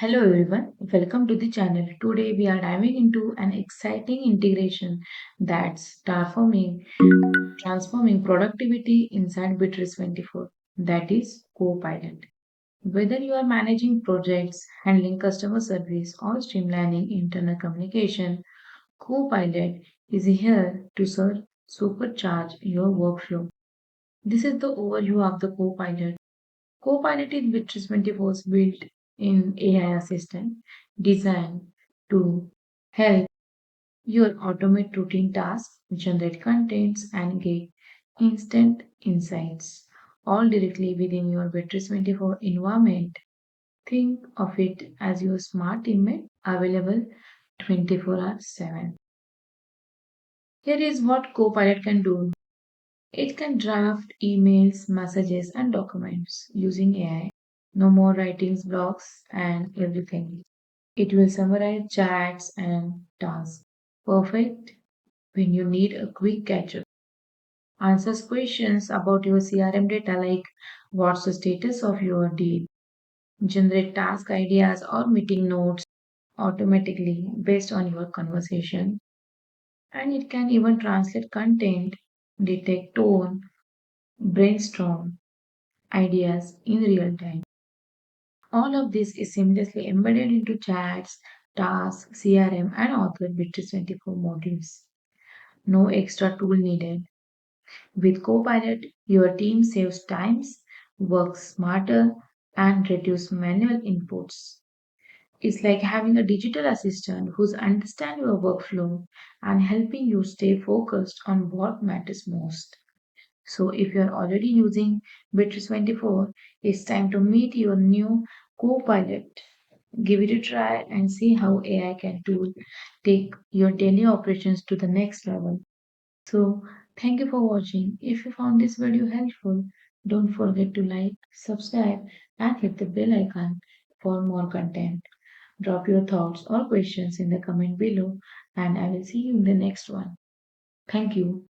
Hello everyone, welcome to the channel. Today we are diving into an exciting integration that's transforming productivity inside Bitrix24. That is CoPilot. Whether you are managing projects, handling customer service, or streamlining internal communication, CoPilot is here to supercharge your workflow. This is the overview of the CoPilot. Copilot is Bitrix24's built-in AI assistant designed to help you automate routine tasks, generate contents, and get instant insights, all directly within your Bitrix24 environment. Think of it as your smart teammate available 24 hours 7. Here is what Copilot can do. It can draft emails, messages, and documents using AI. No more writings blocks and everything. It will summarize chats and tasks. Perfect when you need a quick catch up. Answers questions about your CRM data like what's the status of your deal. Generate task ideas or meeting notes automatically based on your conversation. And it can even translate content, detect tone, brainstorm ideas in real time. All of this is seamlessly embedded into chats, tasks, CRM, and author Bitrix24 modules. No extra tool needed. With Copilot, your team saves times, works smarter, and reduces manual inputs. It's like having a digital assistant who's understand your workflow and helping you stay focused on what matters most. So if you're already using Bitrix24, it's time to meet your new co-pilot. Give it a try and see how AI can tool take your daily operations to the next level. So thank you for watching. If you found this video helpful, don't forget to like, subscribe and hit the bell icon for more content. Drop your thoughts or questions in the comment below and I will see you in the next one. Thank you.